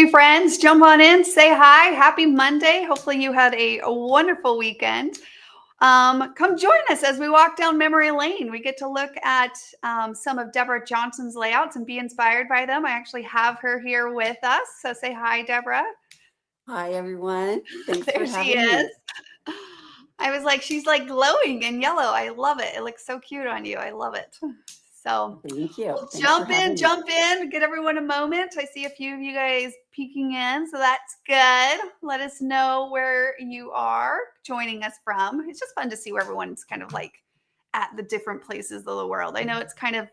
new friends, jump on in, say hi. Happy Monday. Hopefully you had a wonderful weekend. Come join us as we walk down memory lane. We get to look at some of Debra Johnson's layouts and be inspired by them. I actually have her here with us. So say hi, Debra. Hi, everyone. Thanks There for she having is. me. I was like, she's like glowing in yellow. I love it. It looks so cute on you. I love it. So Thank you. well, Thanks for having me. jump in, get everyone a moment. I see a few of you guys peeking in, so that's good. Let us know where you are joining us from. It's just fun to see where everyone's kind of like at the different places of the world. I know it's kind of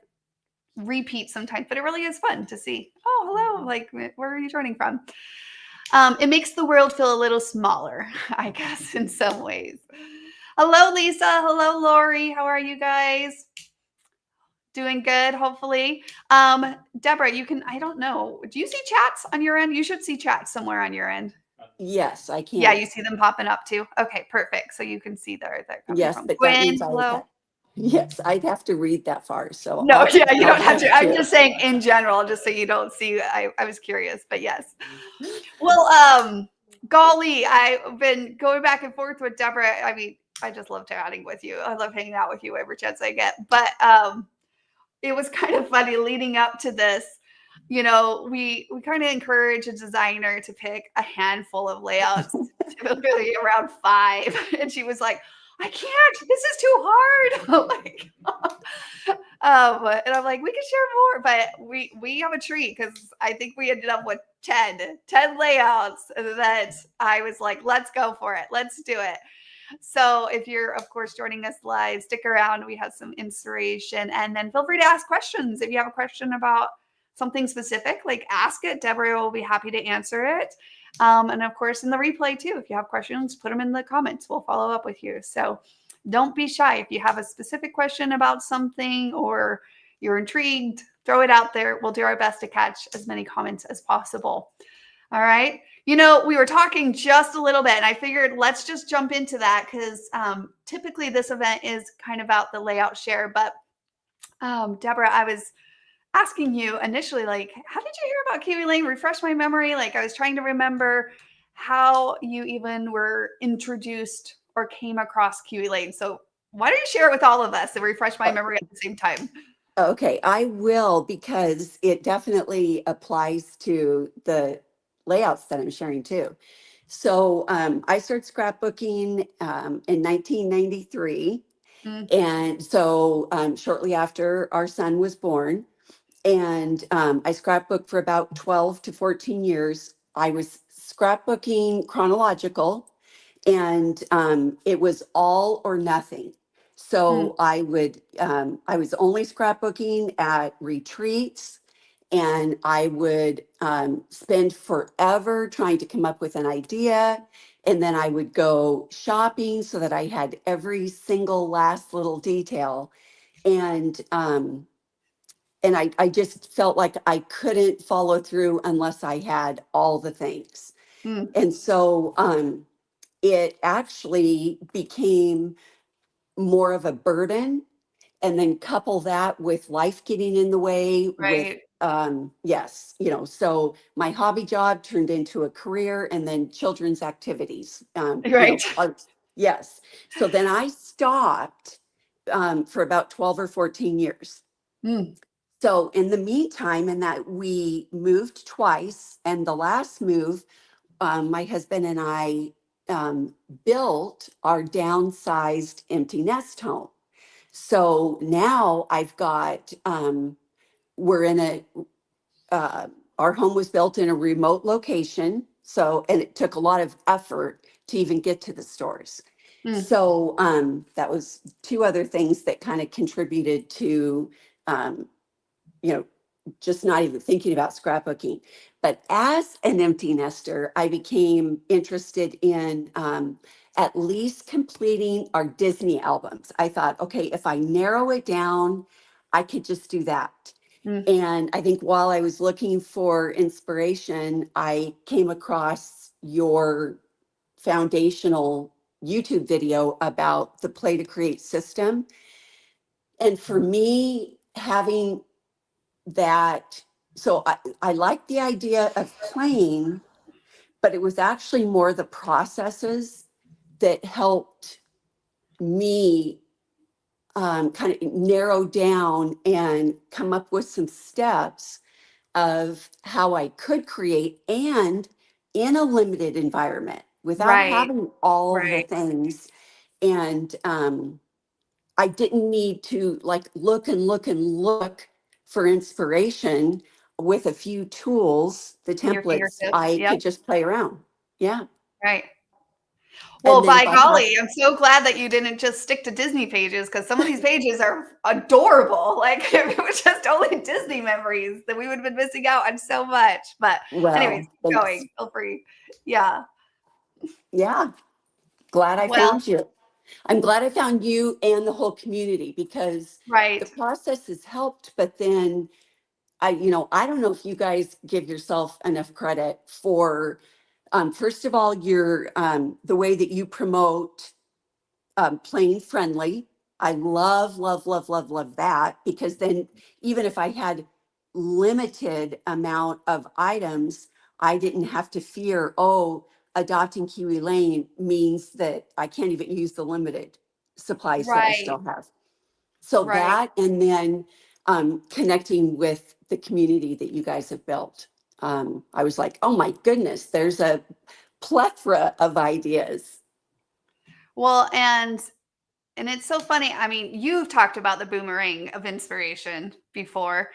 repeat sometimes, but it really is fun to see. Oh, hello. Like, where are you joining from? It makes the world feel a little smaller, I guess, in some ways. Hello, Lisa. Hello, Lori. How are you guys? Doing good, hopefully. Debra, you can, I don't know. Do you see chats on your end? You should see chats somewhere on your end. Yes, I can. Yeah, you see them popping up too. Okay, perfect. So you can see they're coming Yes, from but that Gwen. means Hello. yes, I'd have to read that far. So No, yeah, you don't have look to. I'm too. just saying in general, just so you don't see. I was curious, but yes. Well, golly, I've been going back and forth with Debra. I mean, I just love chatting with you. I love hanging out with you every chance I get. But it was kind of funny leading up to this. You know, we kind of encourage a designer to pick a handful of layouts, typically around 5. And she was like, I can't, this is too hard. I'm like, and I'm like, we can share more, but we have a treat because I think we ended up with 10 layouts that I was like, let's go for it. Let's do it. So if you're, of course, joining us live, stick around. We have some inspiration. And then feel free to ask questions. If you have a question about something specific, like ask it. Debra will be happy to answer it. And of course, in the replay too, if you have questions, put them in the comments. We'll follow up with you. So don't be shy. If you have a specific question about something or you're intrigued, throw it out there. We'll do our best to catch as many comments as possible. All right. You know, we were talking just a little bit, and I figured let's just jump into that because typically this event is kind of about the layout share. But Debra, I was asking you initially, like, how did you hear about Kiwi Lane? Refresh my memory. Like, I was trying to remember how you even were introduced or came across Kiwi Lane. So why don't you share it with all of us and refresh my memory at the same time? Okay, I will, because it definitely applies to the layouts that I'm sharing too. So I started scrapbooking in 1993. And so shortly after our son was born, and I scrapbooked for about 12 to 14 years. I was scrapbooking chronological, and it was all or nothing. So I was only scrapbooking at retreats, and I would spend forever trying to come up with an idea. And then I would go shopping so that I had every single last little detail. And I just felt like I couldn't follow through unless I had all the things. And so it actually became more of a burden. And then couple that with life getting in the way with, Right. yes, so my hobby job turned into a career, and then children's activities, Right. arts. Yes. So then I stopped for about 12 or 14 years. So in the meantime, in that we moved twice, and the last move, my husband and I built our downsized empty nest home. So now I've got, we're in our home was built in a remote location. So, and it took a lot of effort to even get to the stores. So that was two other things that kind of contributed to, um, just not even thinking about scrapbooking. But as an empty nester, I became interested in at least completing our Disney albums. I thought, okay, if I narrow it down, I could just do that. And I think while I was looking for inspiration, I came across your foundational YouTube video about the Play to Create system. And for me, having that so I like the idea of playing, but it was actually more the processes that helped me kind of narrow down and come up with some steps of how I could create and in a limited environment without Right. having all the Right. things. And I didn't need to like look and look and look for inspiration. With a few tools, the Your templates, fingertips. I Yep. could just play around. Yeah. Right. Well, And then if by I have, golly, I'm so glad that you didn't just stick to Disney pages because some of these pages are adorable. Like if it was just only Disney memories, then we would have been missing out on so much. But anyways, well, keep thanks. going. Feel free. Yeah. Yeah. Glad I Well, found you. I'm glad I found you and the whole community because the right. process has helped, but then I don't know if you guys give yourself enough credit for, first of all, your, the way that you promote plain friendly. I love, love, love, love, love that because then even if I had limited amount of items, I didn't have to fear, oh, adopting Kiwi Lane means that I can't even use the limited supplies that I Right. still have. So Right. that, and then connecting with the community that you guys have built. I was like, oh my goodness, there's a plethora of ideas. Well, and it's so funny. I mean, you've talked about the boomerang of inspiration before.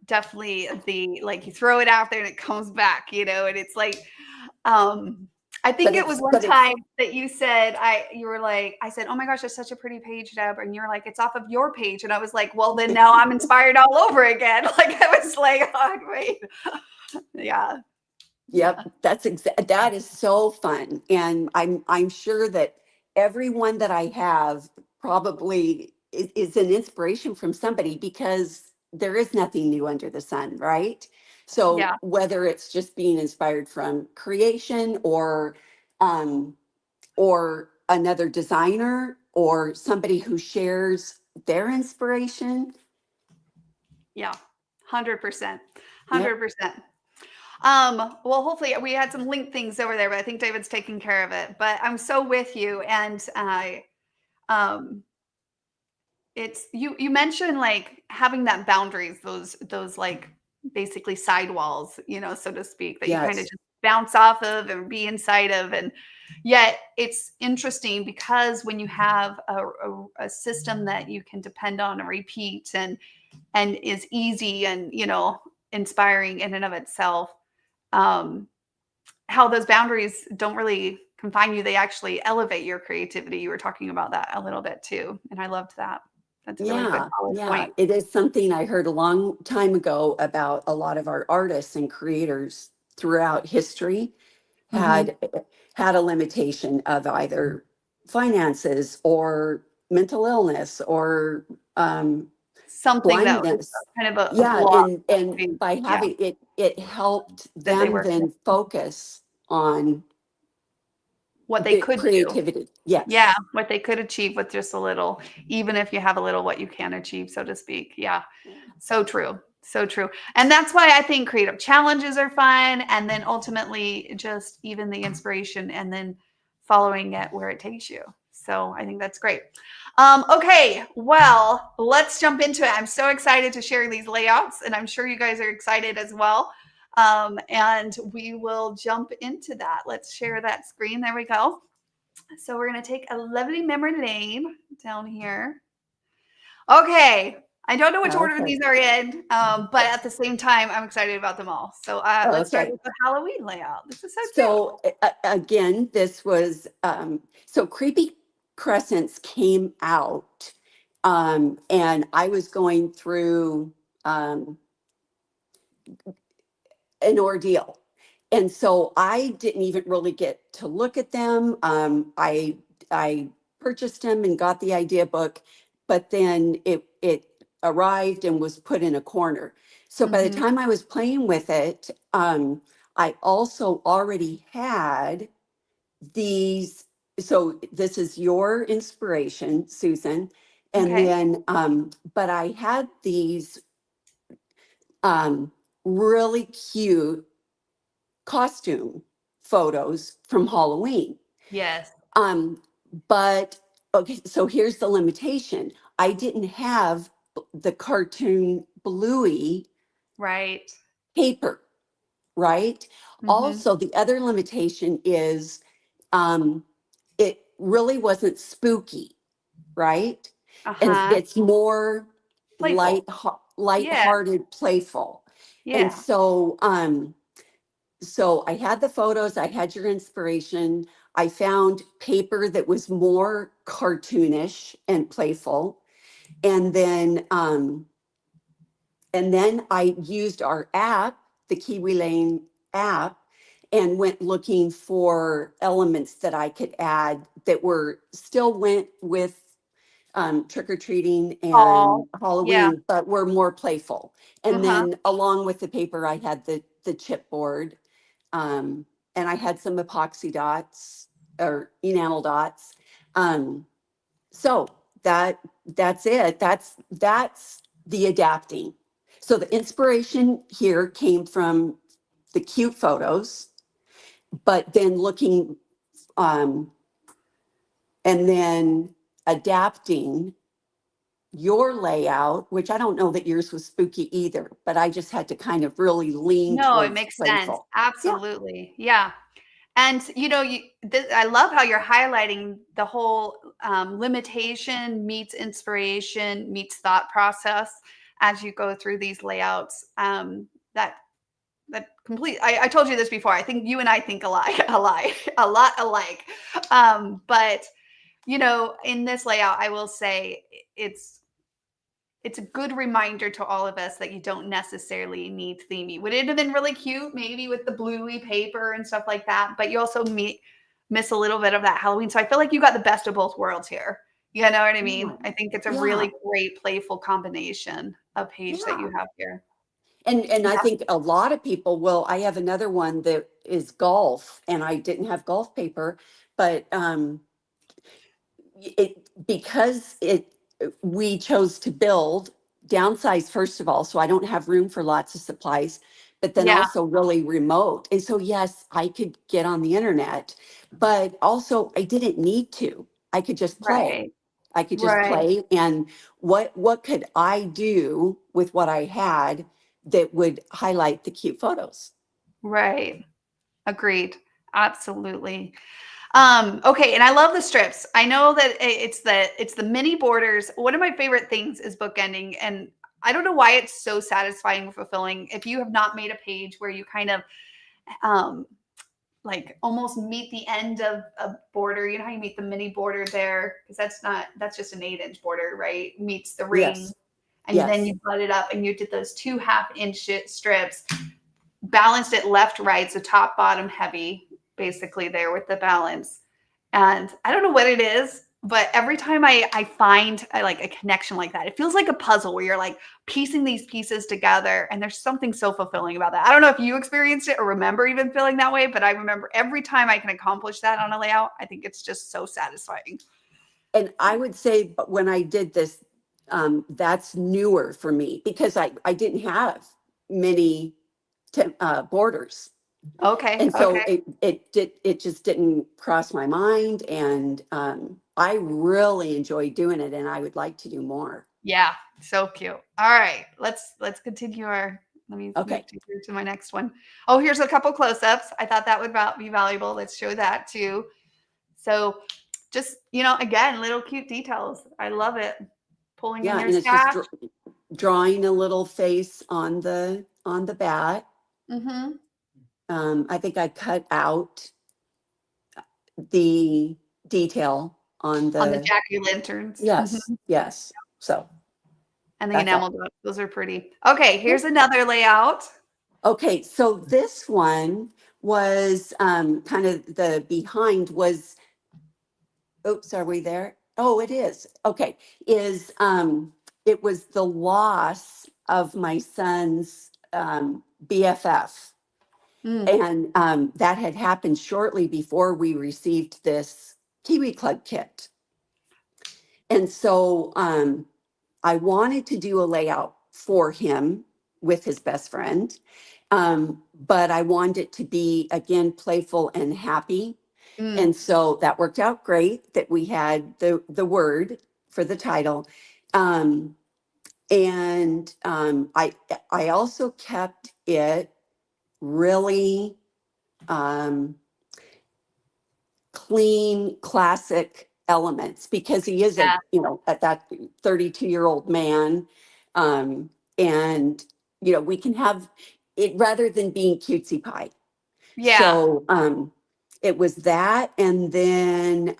Definitely the like you throw it out there and it comes back, and it's like um I think But it was it's, one but it's, time that you said you were like, I said, "Oh my gosh, that's such a pretty page, Deb." And you're like, "It's off of your page." And I was like, "Well, then now I'm inspired all over again." Like I was like, "Oh, wait." Yeah. yep, that is so fun. And I'm sure that everyone that I have probably is an inspiration from somebody because there is nothing new under the sun, right? So Yeah. whether it's just being inspired from creation um or another designer or somebody who shares their inspiration. Yeah. 100%. Yep. 100%. Well, hopefully we had some link things over there, but I think David's taking care of it. But I'm so with you. And um it's you mentioned like having that boundaries, those like basically sidewalls, so to speak, that you kind of Yes. just bounce off of and be inside of. And yet it's interesting because when you have a system that you can depend on and repeat and is easy and inspiring in and of itself, um how those boundaries don't really confine you. They actually elevate your creativity. You were talking about that a little bit too, and I loved that. That's a really good Yeah, solid yeah. point. It is something I heard a long time ago about a lot of our artists and creators throughout history Mhm. had had a limitation of either finances or mental illness or Something that was blindness. kind of a Yeah, block, and by yeah, having it, it helped that they them were then focus on what they the could do. creativity. Yeah, Yes. what they could achieve with just a little, even if you have a little, what you can achieve, so to speak. Yeah. So true. So true. And that's why I think creative challenges are fun. And then ultimately, just even the inspiration and then following it where it takes you. So I think that's great. Okay. Well, let's jump into it. I'm so excited to share these layouts, and I'm sure you guys are excited as well. And we will jump into that. Let's share that screen. There we go. So we're going to take a lovely memory lane down here. Okay. I don't know which order Okay. these are in, but at the same time, I'm excited about them all. So let's start Okay. with the Halloween layout. This is so cute. So again, this was so Creepy Crescents came out, and I was going through an ordeal, and so I didn't even really get to look at them. I purchased them and got the idea book, but then it arrived and was put in a corner. So by the Hmm. time I was playing with it, I also already had these. So this is your inspiration, Susan, and Okay. then but I had these really cute costume photos from Halloween. Yes. But okay, so here's the limitation. I didn't have the cartoon bluey Right. paper, right? Mm-hmm. Also, the other limitation is um, it really wasn't spooky, right? And Uh-huh. it's more Playful. Yeah. light-hearted, playful. And Yeah. so I had the photos, I had your inspiration. I found paper that was more cartoonish and playful. And then I used our app, the Kiwi Lane app, and went looking for elements that I could add that were still went with trick or treating and Oh, yeah. Halloween, but were more playful. And Uh-huh. then along with the paper, I had the chipboard, and I had some epoxy dots or enamel dots. Um, so that's it. That's the adapting. So the inspiration here came from the cute photos, but then looking um, and then adapting your layout, which I don't know that yours was spooky either, but I just had to kind of really lean No, it towards makes sense. playful. Yeah. Absolutely. Yeah. And I love how you're highlighting the whole limitation meets inspiration meets thought process as you go through these layouts. That that complete. I told you this before. I think you and I think alike, alike, a lot alike. But in this layout, I will say it's it's a good reminder to all of us that you don't necessarily need theming. Would it have been really cute, maybe with the bluey paper and stuff like that? But you also miss a little bit of that Halloween. So I feel like you got the best of both worlds here. You know what I Yeah. mean? I think it's a Yeah. really great, playful combination of page that Yeah. you have here. And I Yeah. think a lot of people will. I have another one that is golf, and I didn't have golf paper, but it because it we chose to build downsize first of all, so I don't have room for lots of supplies, but then Yeah. also really remote. And so yes, I could get on the internet, but also I didn't need to. I could just play. Right. I could just Right. play. And what could I do with what I had that would highlight the cute photos? Right. Agreed. Absolutely. Okay, and I love the strips. I know that it's the mini borders. One of my favorite things is bookending, and I don't know why it's so satisfying and fulfilling. If you have not made a page where you kind of um like almost meet the end of a border, you know how you meet the mini border there, because that's just an 8-inch border, right? Meets the ring, Yes. and then Yes. you butt it up, and you did those 2.5-inch strips, balanced it left, right, so top, bottom, heavy, basically there with the balance. And I don't know what it is, but every time I find like a connection like that, it feels like a puzzle where you're like piecing these pieces together. And there's something so fulfilling about that. I don't know if you experienced it or remember even feeling that way, but I remember every time I can accomplish that on a layout, I think it's just so satisfying. And I would say, but when I did this, that's newer for me because I didn't have many borders, Okay. and so Okay. it just didn't cross my mind, and I really enjoyed doing it, and I would like to do more. Yeah. So cute. All right. Let's continue our let me move Okay. to my next one. Oh, here's a couple close-ups. I thought that would be valuable. Let's show that too. So just, again, little cute details. I love it. Pulling in Yeah, your and it's just stash. drawing a little face on the bat. Hmm. I think I cut out the detail on On the the jack-o'-lanterns. yes, yes. So And the that's enamel all. dots. Those are pretty. Okay, here's another layout. Okay, so this one was kind of the behind was, oops, are we there? Oh, it is. Okay, is it was the loss of my son's BFF. Mm, And that had happened shortly before we received this Kiwi Club kit. And so I wanted to do a layout for him with his best friend. But I wanted it to be, again, playful and happy. And so that worked out great that we had the word for the title. I also kept it really clean, classic elements, because he is Yeah. at that 32-year-old man. And, we can have it rather than being cutesy pie. Yeah. So it was that. And then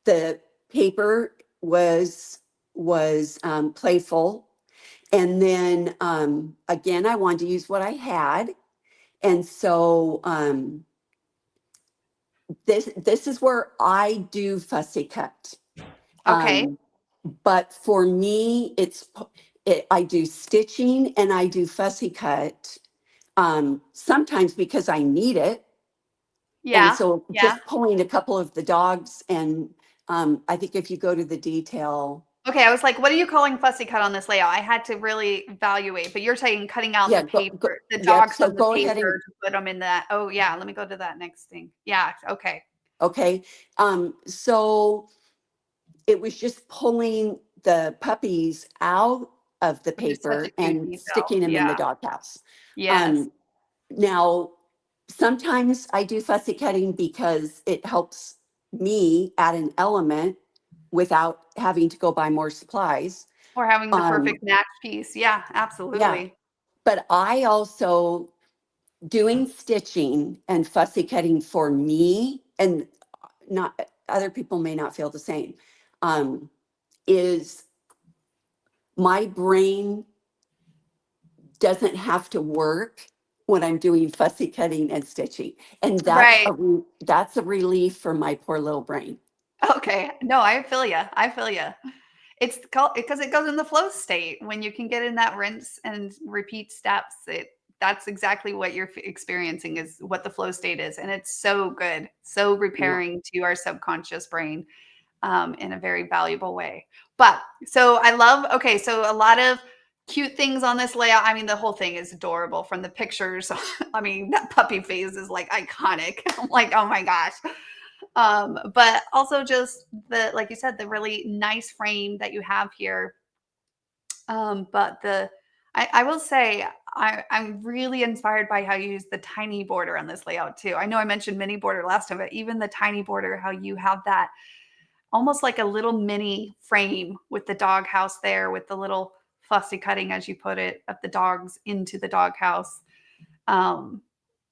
the paper was playful. And then again, I wanted to use what I had. And so this is where I do fussy cut. Okay. But for me, I do stitching and I do fussy cut. Sometimes because I need it. And Yeah. so Yeah. just pulling a couple of the dogs, and I think if you go to the detail. Okay, I was like, what are you calling fussy cut on this layout? I had to really evaluate, but you're saying cutting out Yeah, the paper, the yep. dogs So from the go paper ahead and, to put them in that. Oh yeah, let me go to that next thing. Yeah, okay. okay. So it was just pulling the puppies out of the Which is such a paper cute and detail. sticking them in the Yeah. doghouse. Yes. Um, Now, sometimes I do fussy cutting because it helps me add an element without having to go buy more supplies. Or having the Um, perfect match piece. Yeah, yeah, absolutely. but I also doing stitching and fussy cutting for me, and not other people may not feel the same, is my brain doesn't have to work when I'm doing fussy cutting and stitching. And Right. that's a relief for my poor little brain. Okay. No, I feel you. I feel you. It's called because it goes in the flow state when you can get in that rinse and repeat steps. That's exactly what you're experiencing is what the flow state is, and it's so good, so Yeah. repairing to our subconscious brain in a very valuable way. But so I love. Okay, so a lot of cute things on this layout. I mean, the whole thing is adorable from the pictures. I mean, that puppy face is like iconic. I'm like, oh my gosh. But also just the, like you said, the really nice frame that you have here. But I will say I'm really inspired by how you use the tiny border on this layout too. I know I mentioned mini border last time, but even the tiny border, how you have that almost like a little mini frame with the dog house there, with the little fussy cutting, as you put it, of the dogs into the dog house. Um,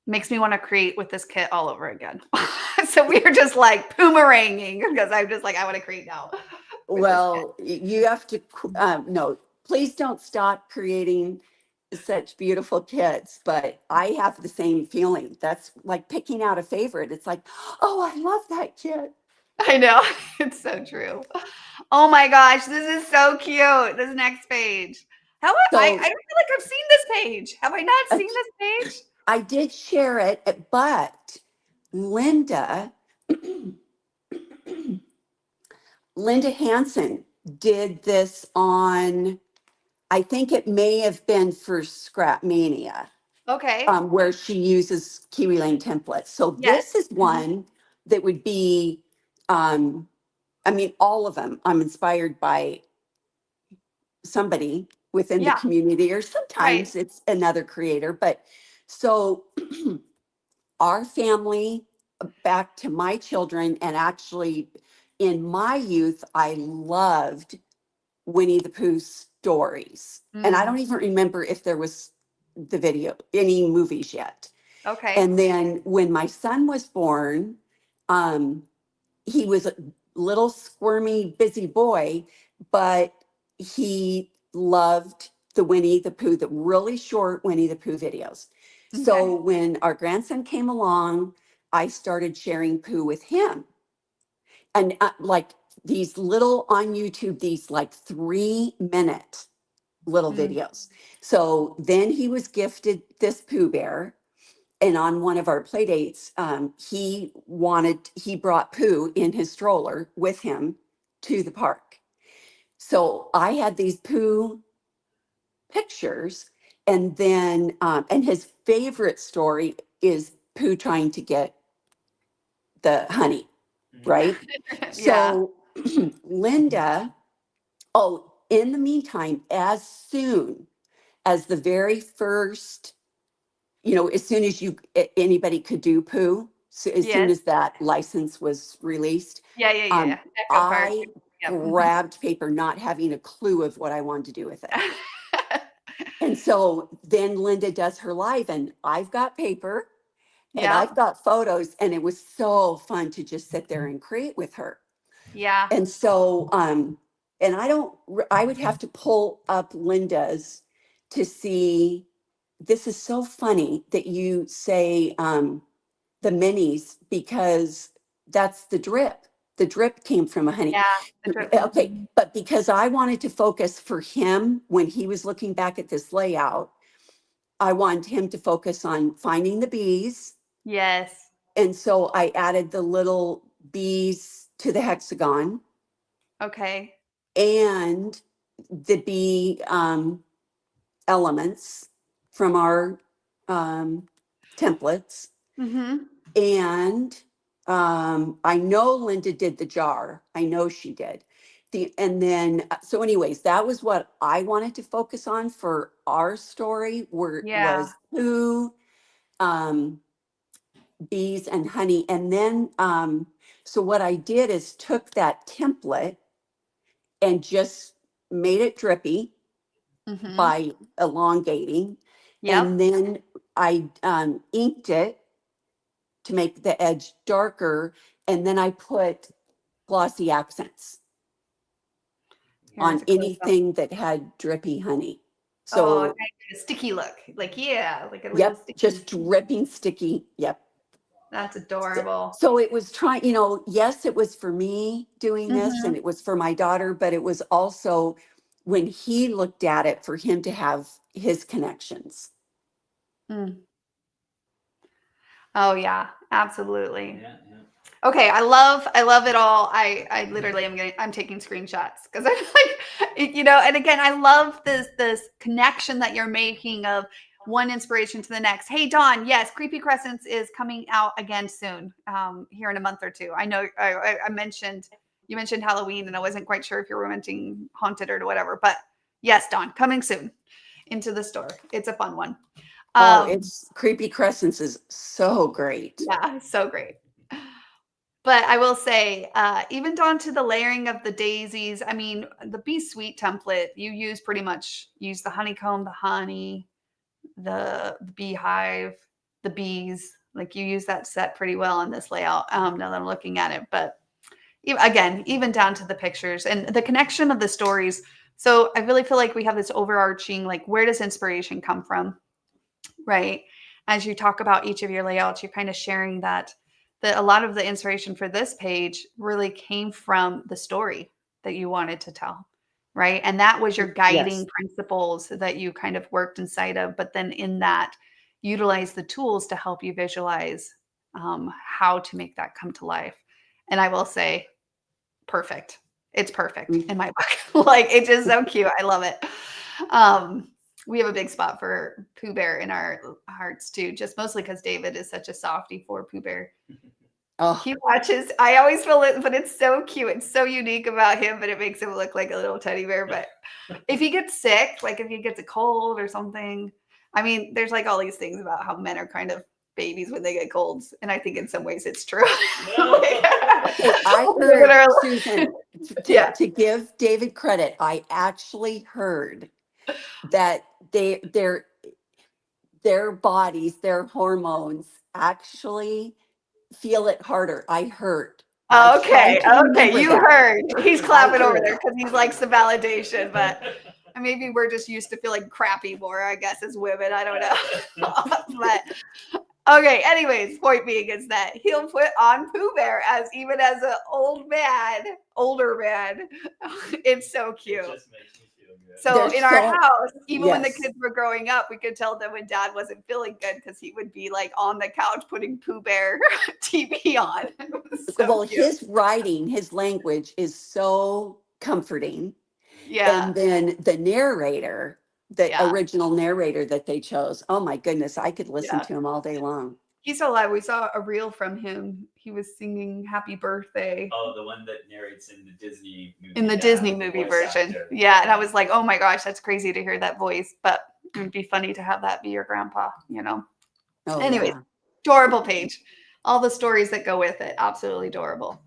Makes me want to create with this kit all over again. So we are just like boomeranging because I'm just like, I want to create now with this kit. Well, you have to, no, please don't stop creating such beautiful kits, but I have the same feeling. That's like picking out a favorite. It's like, oh, I love that kit. I know. It's so true. Oh my gosh, this is so cute. This next page. I don't So feel like I've seen this page. Have I not uh, seen this page? I did share it, but Linda, Linda Hansen did this on, I think it may have been for Scrap Mania, Okay. where she uses Kiwi Lane templates. So Yes. this is Mhm. one that would be, um, I mean, all of them. I'm inspired by somebody within the Yeah. community, or Right. sometimes it's another creator. But so our family, back to my children, and actually in my youth, I loved Winnie the Pooh stories. And I Mm, don't even remember if there was the video, any movies yet. okay. And then when my son was born, um, he was a little squirmy, busy boy, but he loved the Winnie the Pooh, the really short Winnie the Pooh videos. Okay. So when our grandson came along, I started sharing Pooh with him. And like these little on YouTube, these like 3-minute little Mm, videos. So then he was gifted this Pooh Bear. And on one of our play dates, he brought Pooh in his stroller with him to the park. So I had these Pooh pictures, And then, and his favorite story is Pooh trying to get the honey, right? Yeah. So Linda, oh, in the meantime, as soon as the very first, as soon as anybody could do Pooh, so as soon Yes. as that license was released, Yeah. Yeah. Yeah. um, Yeah. Echo Park. I Yep. grabbed paper, not having a clue of what I wanted to do with it. And so then Linda does her live, and I've got paper and Yeah. I've got photos, and it was so fun to just sit there and create with her. Yeah. And so, and I would have to pull up Linda's to see. This is so funny that you say the minis, because that's the drip. The drip came from a honey. Yeah. The drip. Okay, but because I wanted to focus for him when he was looking back at this layout, I wanted him to focus on finding the bees. Yes. And so I added the little bees to the hexagon Okay. and the bee elements from our templates. Mm-hmm. And I know Linda did the jar. I know she did. And then, so anyways, that was what I wanted to focus on for our story, Yeah. was who, bees and honey. And then, so what I did is took that template and just made it drippy Mm-hmm. by elongating. Yep. And then I inked it to make the edge darker. And then I put glossy accents Here's on a close up. anything that had drippy honey. Oh, So, kind of a sticky look. Like, yeah, like a little yep, sticky. just dripping sticky. Yep. That's adorable. So it was trying, yes, it was for me doing this Mm-hmm. and it was for my daughter, but it was also when he looked at it for him to have his connections. Mm. Oh yeah, absolutely. Yeah, yeah. Okay, I love it all. I literally I'm taking screenshots because I'm like, and again, I love this connection that you're making of one inspiration to the next. Hey Dawn, yes, Creepy Crescents is coming out again soon, here in a month or two. I know I mentioned you mentioned Halloween, and I wasn't quite sure if you were mentioning Haunted or whatever, but yes, Dawn, coming soon into the store. It's a fun one. Oh, it's Creepy Crescents is so great. Yeah, so great. But I will say, even down to the layering of the daisies, I mean, the Bee Sweet template, you use the honeycomb, the honey, the beehive, the bees. Like you use that set pretty well in this layout, now that I'm looking at it. But again, even down to the pictures and the connection of the stories. So I really feel like we have this overarching, like, where does inspiration come from? Right. As you talk about each of your layouts, you're kind of sharing that a lot of the inspiration for this page really came from the story that you wanted to tell. Right. And that was your guiding Yes. principles that you kind of worked inside of. But then in that, utilize the tools to help you visualize how to make that come to life. And I will say, perfect. It's perfect in my book. Like, it's just so cute. I love it. We have a big spot for Pooh Bear in our hearts too, just mostly because David is such a softie for Pooh Bear. Oh, He watches, I always feel it, but it's so cute. It's so unique about him, but it makes him look like a little teddy bear. But if he gets sick, like if he gets a cold or something, I mean, there's like all these things about how men are kind of babies when they get colds. And I think in some ways it's true. okay. I heard, Susan, Yeah. to give David credit, I actually heard that their bodies, their hormones actually feel it harder. I heard. I Okay, tried to remember you that. heard. He's clapping over heard. there because he likes the validation, but maybe we're just used to feeling crappy more, I guess, as women. I don't know. But okay, anyways, point being is that he'll put on Pooh Bear even as an older man. It's so cute. It just makes me feel good. So in our house, even when the Yes. kids were growing up, we could tell them when Dad wasn't feeling good because he would be like on the couch putting Pooh Bear TV on. It was so Well, cute. his writing, his language is so comforting. Yeah. And then the narrator, the Yeah. original narrator that they chose. Oh my goodness, I could listen Yeah. to him all day long. He's still alive. We saw a reel from him. He was singing Happy Birthday. Oh, the one that narrates in the Disney movie. In the Disney movie version. Actor. Yeah. And I was like, oh my gosh, that's crazy to hear that voice. But it would be funny to have that be your grandpa, you know? Oh, Anyways, yeah. adorable page. All the stories that go with it. Absolutely adorable.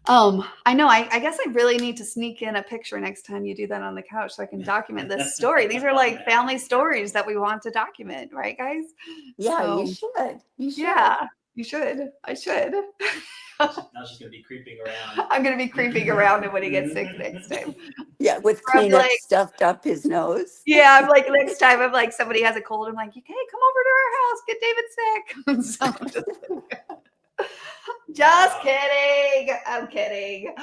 I know. I guess I really need to sneak in a picture next time you do that on the couch so I can document this story. These are like family stories that we want to document, right, guys? Yeah, So, you should. You should. yeah, you should. I should. Now she's gonna be creeping around. I'm gonna be creeping around him when he gets sick next time. Yeah, with Or I'll be Kleenex like, stuffed up his nose. yeah, I'm like next time I'm like somebody has a cold. I'm like, hey, come over to our house, get David sick. So I'm just kidding. I'm kidding.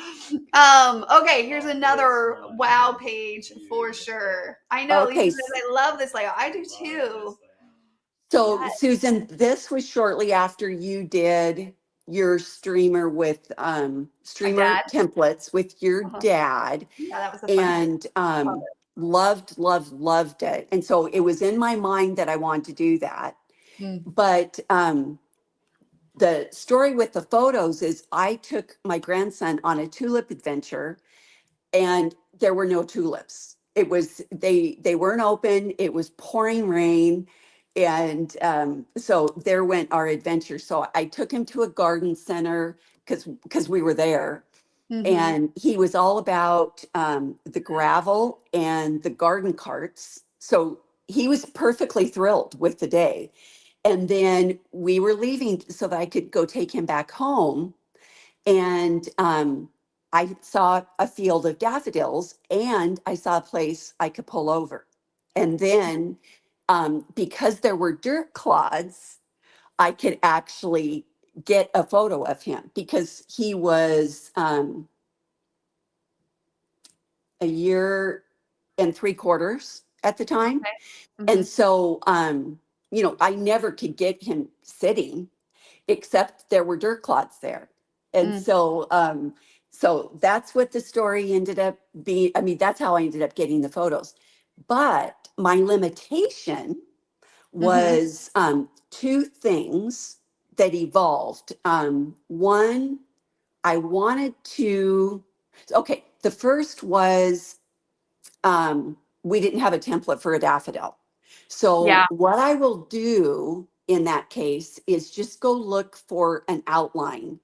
Okay, here's another wow page for sure. I know. Okay. Lisa says, I love this layout. I do too. So, Yes. Susan, this was shortly after you did your streamer with streamer dad? templates with your Uh-huh. dad, Yeah, that was a fun thing. and loved it. And so it was in my mind that I wanted to do that. But the story with the photos is I took my grandson on a tulip adventure, and there were no tulips. It was they weren't open. It was pouring rain, and so there went our adventure. So I took him to a garden center because we were there, and he was all about the gravel and the garden carts. So he was perfectly thrilled with the day. And then we were leaving so that I could go take him back home. And I saw a field of daffodils, and I saw a place I could pull over. And then because there were dirt clods, I could actually get a photo of him because he was a year and 3/4 at the time. Okay. And so, I never could get him sitting, except there were dirt clods there. And so that's what the story ended up being. I mean, that's how I ended up getting the photos. But my limitation was two things that evolved. One, I wanted to, okay, the first was we didn't have a template for a daffodil. So Yeah. what I will do in that case is just go look for an outline.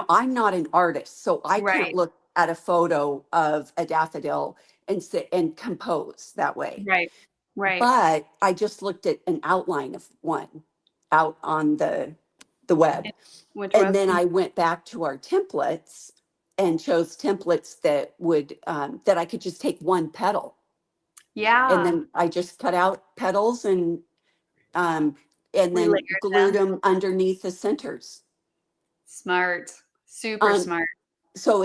I'm not an artist, so I can't Right. look at a photo of a daffodil and sit and compose that way. Right. Right. But I just looked at an outline of one out on the web. Which And was then I went back to our templates and chose templates that would that I could just take one petal, yeah. and then I just cut out petals and then Relayered glued them. them underneath the centers. Smart. Super smart. So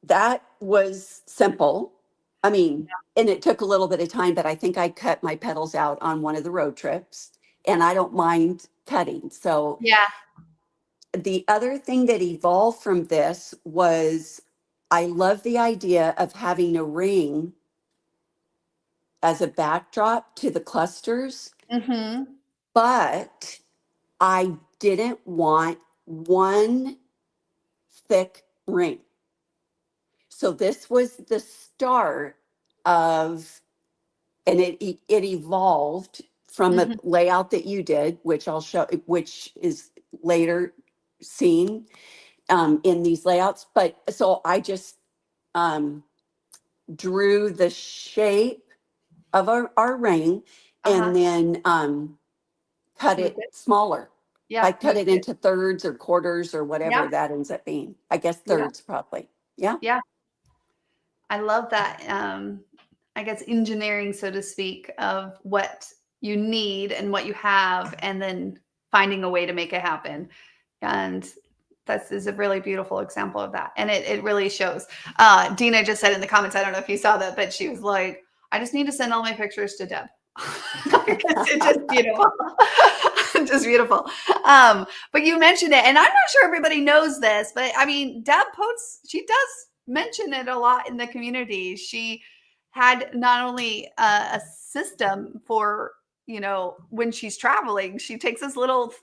that was simple. I mean, and it took a little bit of time, but I think I cut my petals out on one of the road trips, and I don't mind cutting. So Yeah. the other thing that evolved from this was I love the idea of having a ring as a backdrop to the clusters, but I didn't want one thick ring. So this was the start of, and it evolved from a layout that you did, which I'll show, which is later seen in these layouts. But so I just drew the shape of our ring and then cut Moved it smaller. Yeah. I cut moved it into thirds or quarters or whatever Yeah. that ends up being. I guess Yeah. thirds probably. Yeah. Yeah. I love that. I guess engineering, so to speak, of what you need and what you have, and then finding a way to make it happen. And this is a really beautiful example of that. And it really shows. Dina just said in the comments, I don't know if you saw that, but she was like, I just need to send all my pictures to Deb. It's just beautiful. Just beautiful. But you mentioned it, and I'm not sure everybody knows this, but I mean, Deb posts, she does mention it a lot in the community. She had not only a system for, when she's traveling, she takes this little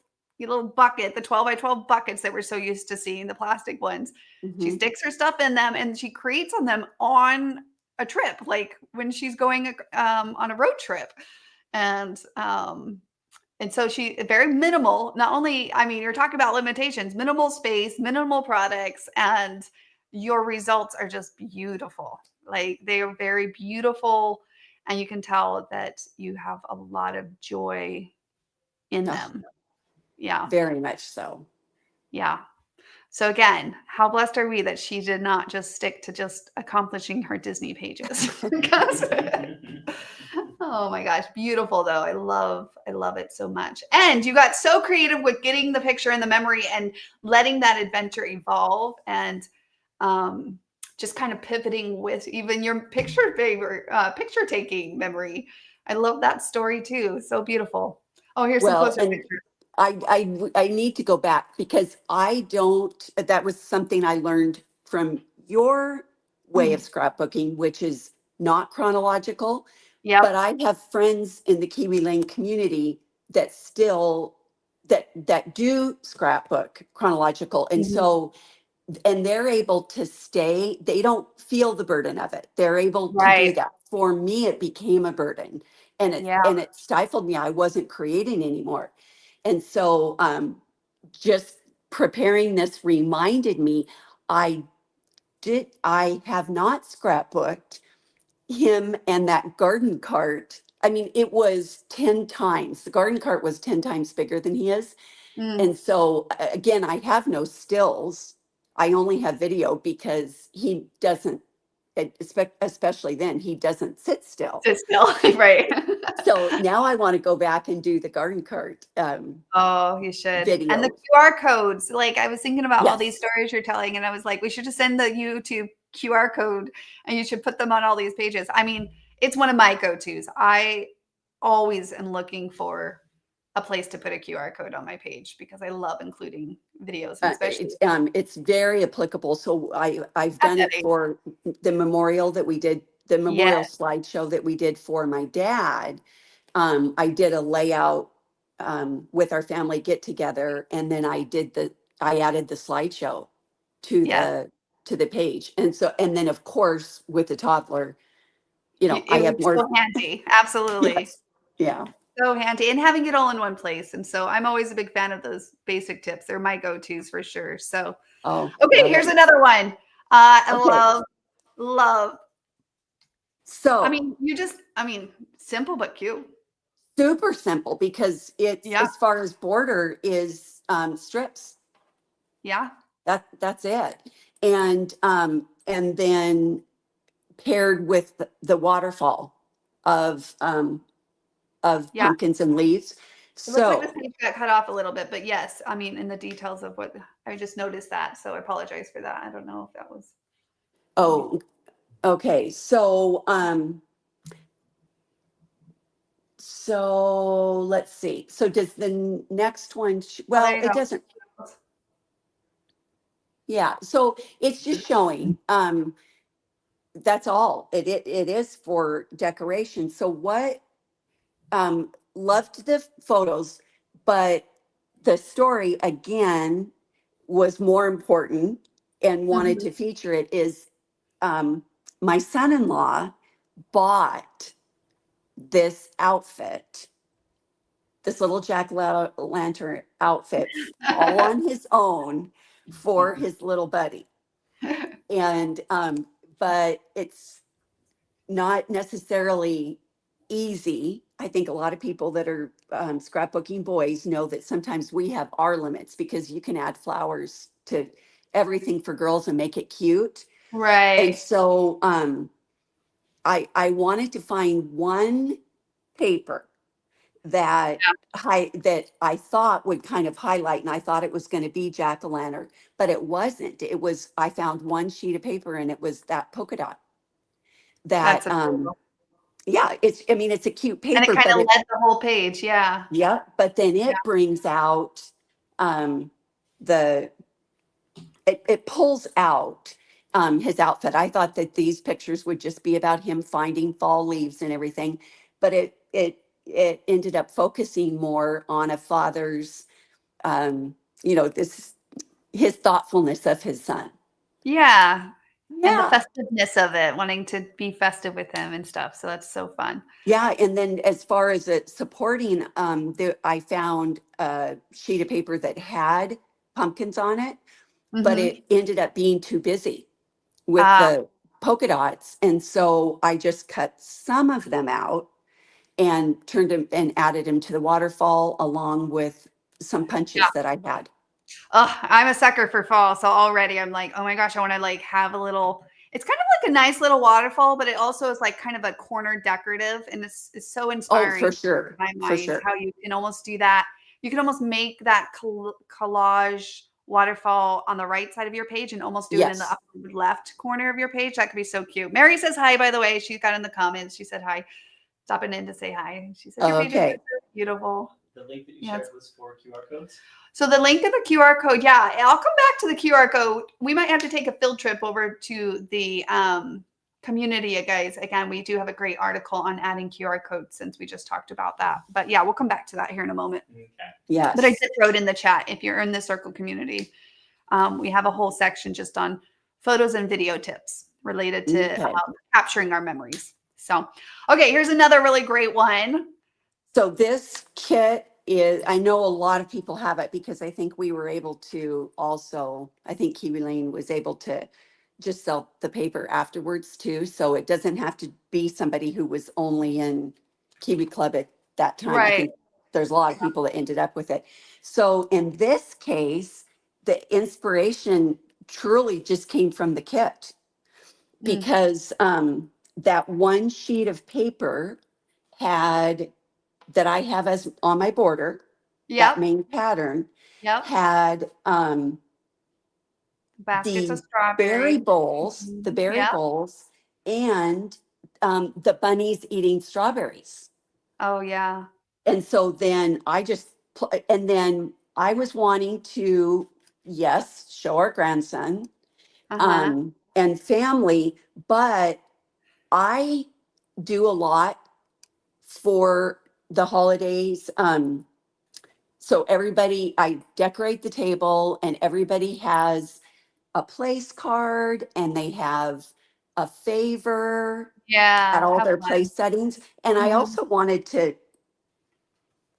bucket, the 12 by 12 buckets that we're so used to seeing, the plastic ones. She sticks her stuff in them and she creates on them on a trip, like when she's going on a road trip. And so she very minimal, not only, I mean, you're talking about limitations, minimal space, minimal products, and your results are just beautiful. Like they are very beautiful. And you can tell that you have a lot of joy in them. Yeah. Very much so. Yeah. So again, how blessed are we that she did not just stick to just accomplishing her Disney pages? Oh my gosh, beautiful though. I love it so much. And you got so creative with getting the picture and the memory and letting that adventure evolve, and just kind of pivoting with even your picture taking memory. I love that story too. So beautiful. Oh, here's some closer pictures. I need to go back because that was something I learned from your way of scrapbooking, which is not chronological. Yeah. But I have friends in the Kiwi Lane community that still that do scrapbook chronological. And so, and they're able to stay, they don't feel the burden of it. They're able to do that. For me, it became a burden, and it stifled me. I wasn't creating anymore. And so just preparing this reminded me, I have not scrapbooked him and that garden cart. I mean, it was 10 times. The garden cart was 10 times bigger than he is. And so again, I have no stills. I only have video because he doesn't, especially then, he doesn't sit still. Right. So now I want to go back and do the garden cart. Oh, you should. Videos. And the QR codes. Like I was thinking about all these stories you're telling, and I was like, we should just send the YouTube QR code and you should put them on all these pages. I mean, it's one of my go-tos. I always am looking for a place to put a QR code on my page because I love including videos, especially. It's very applicable. So I've done it for the memorial that we did, the memorial slideshow that we did for my dad. I did a layout with our family get together, and then I added the slideshow to the page. And then of course with the toddler, I have more. So handy. Absolutely. Yes. Yeah. So handy, and having it all in one place. And so I'm always a big fan of those basic tips. They're my go-tos for sure. So, okay, here's another one. I love. So, I mean, simple but cute. Super simple because it's as far as border is strips. Yeah. That's it. And then paired with the waterfall of pumpkins and leaves. It looks like this page got cut off a little bit, but yes, I mean, in the details of what I just noticed that, so I apologize for that. I don't know if that was. Oh, okay. So let's see. So does the next one? Well, it doesn't. Yeah. So it's just showing. That's all. It is for decoration. So what? Loved the photos, but the story again was more important and wanted to feature it. Is my son-in-law bought this outfit, this little jack-o'-lantern outfit, all on his own for his little buddy. And but it's not necessarily easy. I think a lot of people that are scrapbooking boys know that sometimes we have our limits because you can add flowers to everything for girls and make it cute. Right. And so I wanted to find one paper that that I thought would kind of highlight, and I thought it was going to be jack-o'-lantern, but it wasn't. I found one sheet of paper and it was that polka dot. That it's a cute paper, and it kind of led the whole page. Yeah, but then it brings out it pulls out his outfit. I thought that these pictures would just be about him finding fall leaves and everything, but it ended up focusing more on a father's, this his thoughtfulness of his son. Yeah. And the Yeah. festiveness of it, wanting to be festive with him and stuff. So that's so fun. Yeah, and then as far as it supporting, I found a sheet of paper that had pumpkins on it, but Mhm. it ended up being too busy with Ah, the polka dots. And so I just cut some of them out and turned them and added them to the waterfall along with some yeah. punches that I had. Oh, I'm a sucker for fall. So already I'm like, oh my gosh, I want to like have a little, it's kind of like a nice little waterfall, but it also is like kind of a corner decorative. And it's so Oh, inspiring for in sure. my For mind sure. how you can almost do that. You can almost make that collage waterfall on the right side of your page and almost do it in the Yes. upper left corner of your page. That could be so cute. Mary says hi, by the way. She got in the comments. She said hi. Stopping in to say hi. She said your pages are Okay. so beautiful. The link that you Yeah, shared was for QR codes. so the link to the QR code, yeah, I'll come back to the QR code. We might have to take a field trip over to the community, guys. Again, we do have a great article on adding QR codes since we just talked about that. But yeah, we'll come back to that here in a moment. Okay. Yes. But I did throw it in the chat. If you're in the circle community, we have a whole section just on photos and video tips related to Okay. capturing our memories. So, okay, here's another really great one. So this kit is, I know a lot of people have it because I think we were able to also, I think Kiwi Lane was able to just sell the paper afterwards too. So it doesn't have to be somebody who was only in Kiwi Club at that time. I Right. think there's a lot of people that ended up with it. So in this case, the inspiration truly just came from the kit because that one sheet of paper had that I have as on my border, that Yep. main pattern Yep. had Baskets of the berry strawberries. bowls, the berry Yep. bowls, and the bunnies eating strawberries. Oh yeah. And so then and then I was wanting to, yes, show our grandson Uh-huh. and family, but I do a lot for the holidays. So everybody, I decorate the table and everybody has a place card and they have a favor at Yeah. all Have their fun. place settings. And I Mhm. also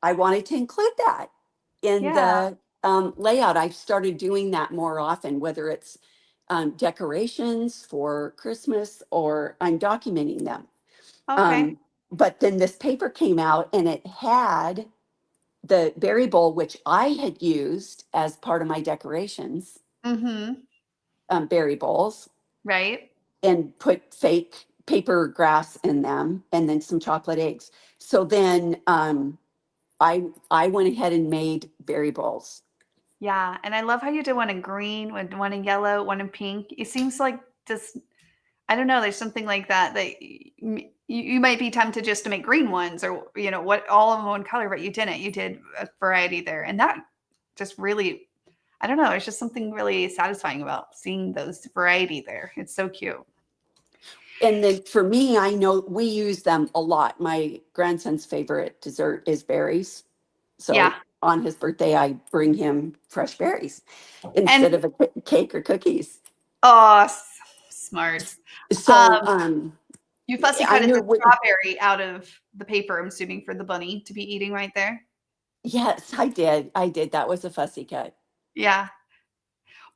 I wanted to include that in Yeah. the layout. I've started doing that more often, whether it's decorations for Christmas or I'm documenting them. Okay. But then this paper came out and it had the berry bowl, which I had used as part of my decorations, Mhm. berry bowls, Right. and put fake paper grass in them, and then some chocolate eggs. So then I went ahead and made berry bowls. Yeah. And I love how you did one in green, one in yellow, one in pink. It seems like just I don't know. There's something like that that you might be tempted just to make green ones or what all in one color, but you didn't. You did a variety there, and that just really I don't know. It's just something really satisfying about seeing those variety there. It's so cute. And then for me, I know we use them a lot. My grandson's favorite dessert is berries. Yeah. So on his birthday, I bring him fresh berries instead And of a cake or cookies. oh, smart. So Um, you fussy I cutted knew the strawberry out of the paper, I'm assuming, for the bunny to be eating right there. yes, I did. I did. That was a fussy cut. Yeah.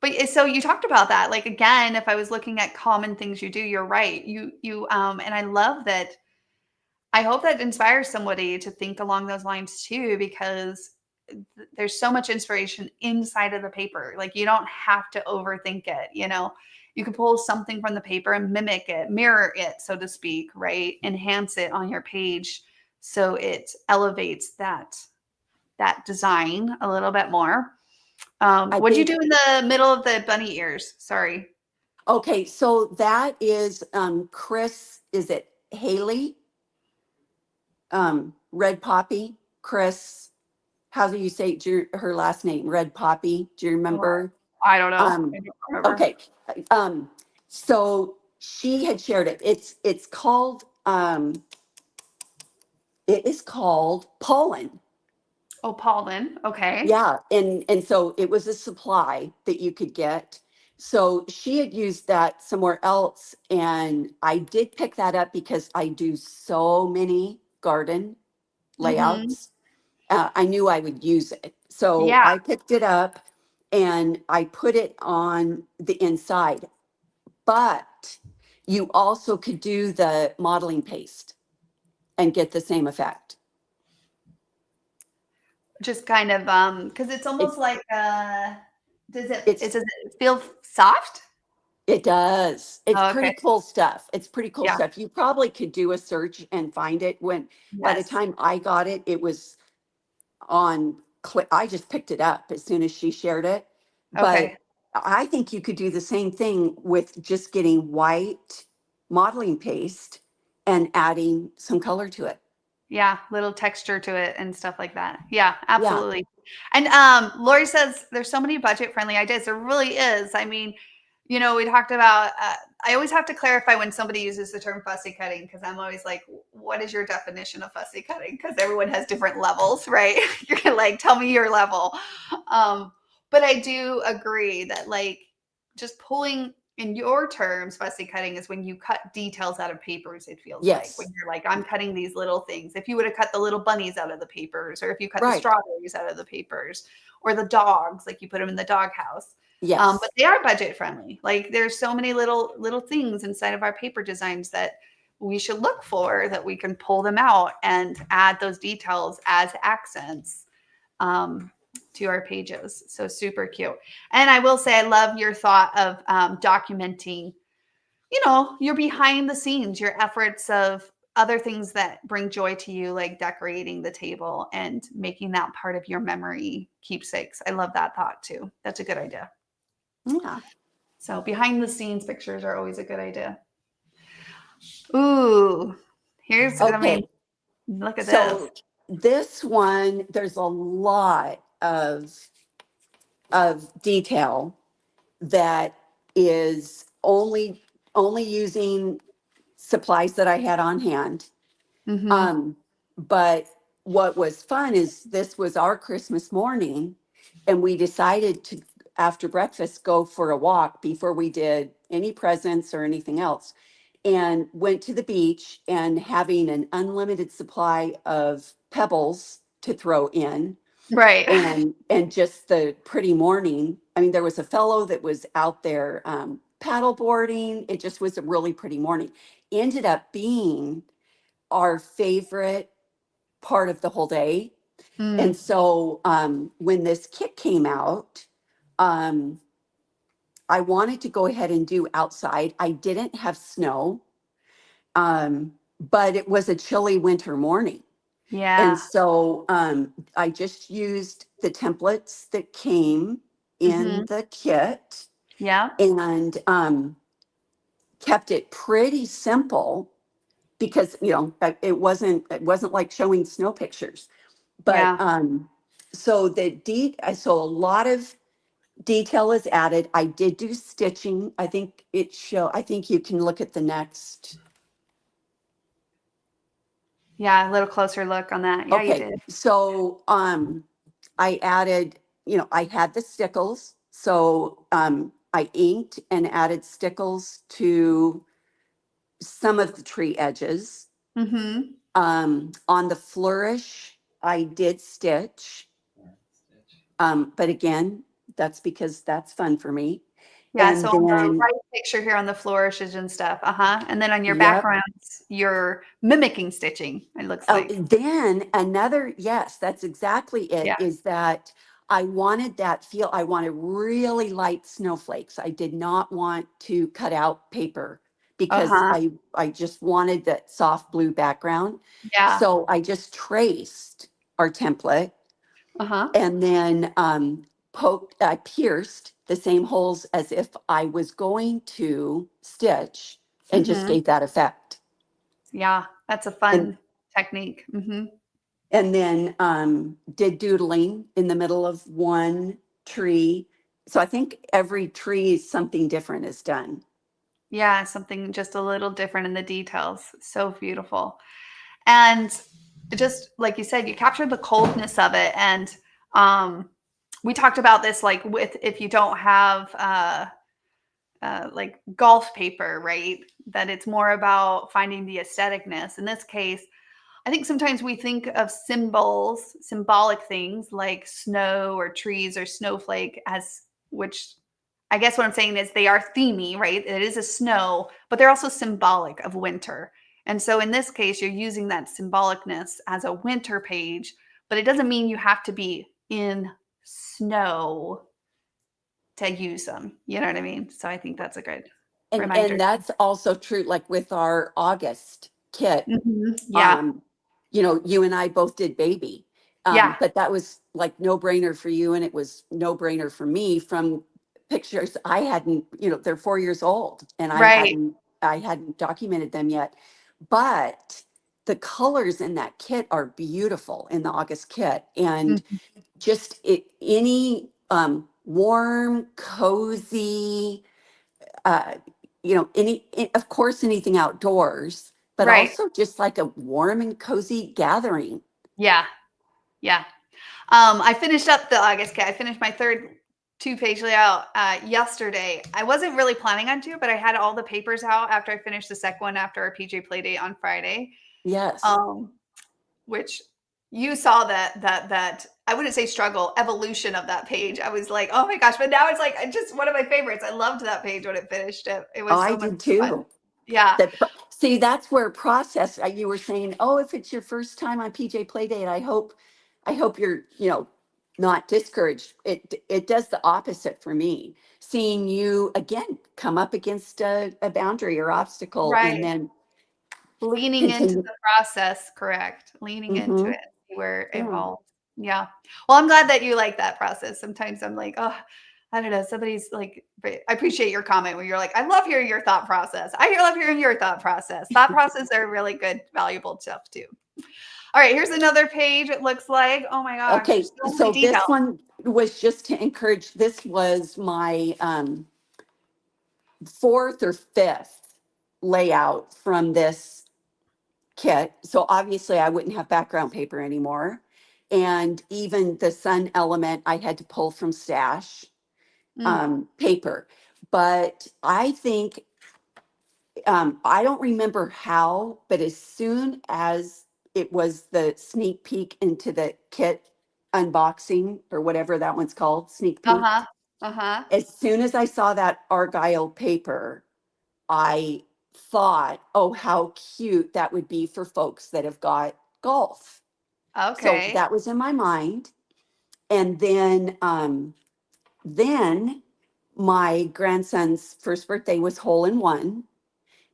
But so you talked about that. Like again, if I was looking at common things you do, you're right. And I love that. I hope that inspires somebody to think along those lines too, because there's so much inspiration inside of the paper. Like you don't have to overthink it. You can pull something from the paper and mimic it, mirror it, so to speak, right? Enhance it on your page so it elevates that design a little bit more. I What'd you think, do in the middle of the bunny ears? Sorry. okay, so that is Chris, is it Haley? Red Poppy, Chris, how do you say her last name? Red Poppy, do you Oh, remember? I don't know. Um, I don't remember. okay. Um, So she had shared it. It's called it is called pollen. Oh, pollen. Okay. Yeah, and so it was a supply that you could get. So she had used that somewhere else, and I did pick that up because I do so many garden Mm-hmm. layouts. I knew I would use it. So Yeah. I picked it up and I put it on the inside. But you also could do the modeling paste and get the same effect. Just kind of because it's almost It's like does it's it feel soft? it does. It's Oh, pretty okay. cool stuff. It's pretty cool Yeah. stuff. You probably could do a search and find it. When by the Yes. time I got it, it was on click. I just picked it up as soon as she shared it. But Okay. I think you could do the same thing with just getting white modeling paste and adding some color to it. Yeah, little texture to it and stuff like that. Yeah, Yeah. absolutely. And Lori says there's so many budget friendly ideas. There really is. I mean, we talked about. I always have to clarify when somebody uses the term fussy cutting because I'm always like, what is your definition of fussy cutting? Because everyone has different levels, right? You're like, tell me your level. But I do agree that like just pulling in your terms, fussy cutting is when you cut details out of papers, it feels like. When Yes. you're like, I'm cutting these little things. If you would have cut the little bunnies out of the papers, or if you cut the Right. strawberries out of the papers, or the dogs, like you put them in the doghouse. But Yes. they are budget friendly. Like there's so many little things inside of our paper designs that we should look for that we can pull them out and add those details as accents. To our pages. So super cute. And I will say, I love your thought of documenting, your behind the scenes, your efforts of other things that bring joy to you, like decorating the table and making that part of your memory keepsakes. I love that thought too. That's a good idea. Yeah. So behind the scenes pictures are always a good idea. Ooh, Okay. look at this. So this one, there's a lot of detail that is only using supplies that I had on hand. Mm-hmm. But what was fun is this was our Christmas morning, and we decided to, after breakfast, go for a walk before we did any presents or anything else, and went to the beach, and having an unlimited supply of pebbles to throw in Right. and just the pretty morning. I mean, there was a fellow that was out there paddle boarding. It just was a really pretty morning. Ended up being our favorite part of the whole day. And Mm, so when this kit came out, um, I wanted to go ahead and do outside. I didn't have snow, but it was a chilly winter morning. And yeah. so I just used the templates that came in Mm-hmm. the kit Yeah. and kept it pretty simple because it wasn't like showing snow pictures. But Yeah. so a lot of detail is added. I did do stitching. I think you can look at the next. Yeah. A little closer look on that. Yeah, you Okay, did. so I added, I had the stickles, so I inked and added stickles to some of the tree edges. Mm-hmm. On the flourish, I did stitch, but again, that's because that's fun for me. Yeah. So And on the then, right picture here on the flourishes and stuff. Uh-huh. And then on your yep. backgrounds, you're mimicking stitching, it looks Oh, like. then another, yes, that's exactly it, Yeah. is that I wanted that feel. I wanted really light snowflakes. I did not want to cut out paper because Uh-huh. I just wanted that soft blue background. Yeah. So I just traced our template Uh-huh. and then I pierced the same holes as if I was going to stitch and just Mm-hmm. gave that effect. Yeah. That's a And fun technique. Mm-hmm. and then did doodling in the middle of one tree. So I think every tree something different is done. Yeah, something just a little different in the details. So beautiful. And just like you said, you captured the coldness of it. And we talked about this, like with if you don't have like golf paper, right? That it's more about finding the aestheticness. In this case, I think sometimes we think of symbols, symbolic things like snow or trees or snowflake as, which I guess what I'm saying is they are themey, right? It is a snow, but they're also symbolic of winter. And so in this case, you're using that symbolicness as a winter page, but it doesn't mean you have to be in snow to use them. You know what I mean? So I think that's a good reminder. And that's also true, like with our August kit. Yeah. You know, you and I both did baby. Yeah. But that was like no brainer for you, and it was no brainer for me from pictures I hadn't, you know, they're 4 years old and Right. I hadn't documented them yet. But the colors in that kit are beautiful in the August kit. And Mhm. just any warm, cozy, uh, you know, of course, anything outdoors, but Right. also just like a warm and cozy gathering. Yeah. Yeah. I finished up the August kit. I finished my third 2-page layout yesterday. I wasn't really planning on to, but I had all the papers out after I finished the second one after our PJ Playdate on Friday. Yes. Which you saw that I wouldn't say struggle, evolution of that page. I was like, oh my gosh, but now it's like just one of my favorites. I loved that page when it finished. It Oh, was I so much did fun. too. Yeah. See, that's where process, you were saying, oh, if it's your first time on PJ Playdate, I hope you're, you know, not discouraged. It does the opposite for me. Seeing you again come up against a boundary or obstacle and Right. then Leaning into continue. the process, correct. Leaning into Hmm. it, see where it Yeah. evolves. Yeah. Well, I'm glad that you like that process. Sometimes I'm like, oh, I don't know. Somebody's like, I appreciate your comment where you're like, I love hearing your thought process. I love hearing your thought process. Thought process are really good, valuable stuff too. All right, here's another page. It looks like, oh my gosh, Okay, there's so many so details. this one was just to encourage, this was my fourth or fifth layout from this kit. So obviously I wouldn't have background paper anymore. And even the sun element I had to pull from stash paper. But I think, I don't remember how, but as soon as it was the sneak peek into the kit unboxing or whatever that one's called, sneak peek, Uh-huh. Uh-huh. as soon as I saw that Argyle paper, I thought, oh, how cute that would be for folks that have got golf. So Okay. that was in my mind. And then my grandson's first birthday was hole in one.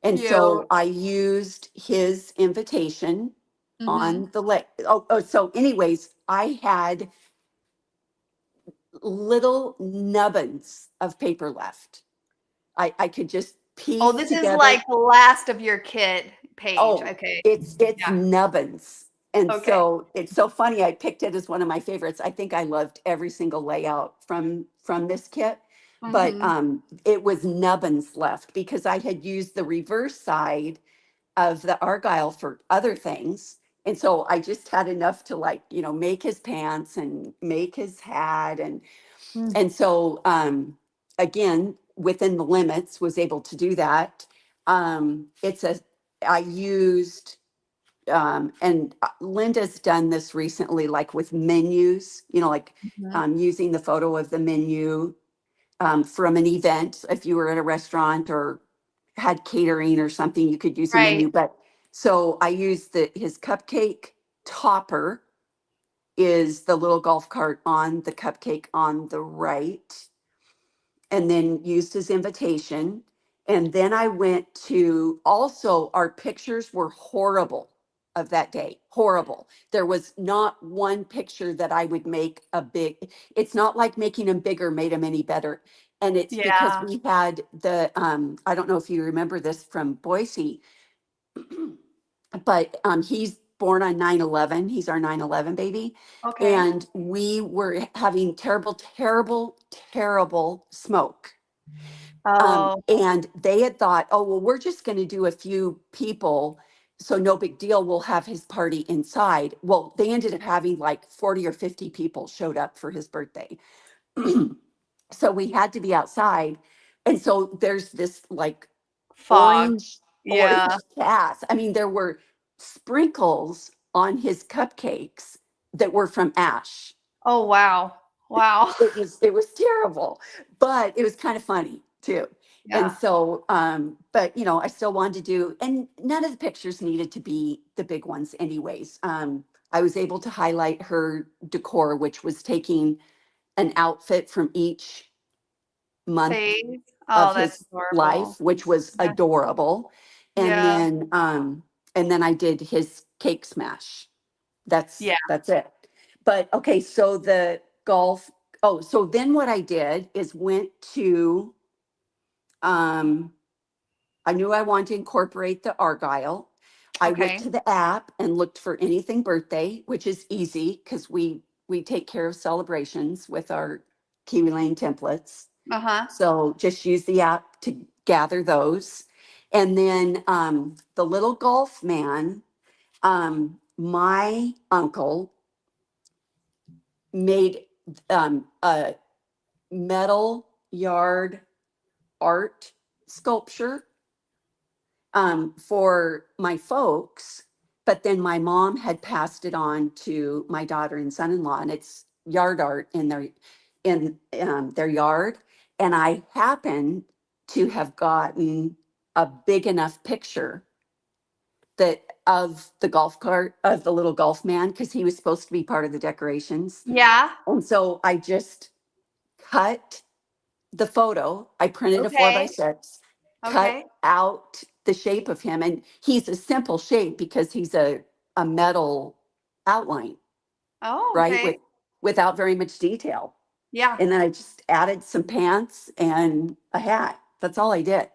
And Cute. so I used his invitation Mm-hmm. on the so anyways, I had little nubbins of paper left. I could just Oh, piece this is together. like the last of your kit page. Oh, Okay. it's Yeah. nubbins. And Okay. so it's so funny. I picked it as one of my favorites. I think I loved every single layout from this kit, but Mm-hmm. it was nubbins left because I had used the reverse side of the Argyle for other things. And so I just had enough to, like, you know, make his pants and make his hat. And so again, within the limits, was able to do that. I used, and Linda's done this recently, like with menus, you know, like Mm-hmm. using the photo of the menu from an event. If you were at a restaurant or had catering or something, you could use a Right. menu. But so I used his cupcake topper is the little golf cart on the cupcake on the right, and then used his invitation. And then I went to, also, our pictures were horrible of that day. Horrible. There was not one picture that I would make a big, it's not like making them bigger made them any better. And it's because Yeah. we had I don't know if you remember this from Boise, but he's born on 9/11. He's our 9/11 baby. Okay. And we were having terrible, terrible, terrible smoke Oh, And they had thought, oh, well, we're just going to do a few people. So no big deal. We'll have his party inside. Well, they ended up having like 40 or 50 people showed up for his birthday. So we had to be outside. And so there's this like fog. orange, Yeah. orange cast. I mean, there were sprinkles on his cupcakes that were from ash. Oh, wow. Wow. It was terrible, but it was kind of funny too. And Yeah. so, but I still wanted to do, and none of the pictures needed to be the big ones anyways. I was able to highlight her decor, which was taking an outfit from each month Phase. of Oh, that's his adorable. life, which was Yeah. adorable. And Yeah. then I did his cake smash. Yeah. That's it. But okay, so the golf, oh, so then what I did is went to, um, I knew I wanted to incorporate the Argyle. I went Okay. to the app and looked for anything birthday, which is easy because we take care of celebrations with our Kiwi Lane templates. Uh-huh. So just use the app to gather those. And then the little golf man, my uncle made a metal yard art sculpture for my folks, but then my mom had passed it on to my daughter and son-in-law, and it's yard art in their yard. And I happened to have gotten a big enough picture that of the golf cart of the little golf man because he was supposed to be part of the decorations. Yeah. And so I just cut the photo. I printed a 4x6, cut Okay. out the shape of him. And he's a simple shape because he's a metal outline, Oh, right? okay. Without very much detail. Yeah. And then I just added some pants and a hat. That's all I did.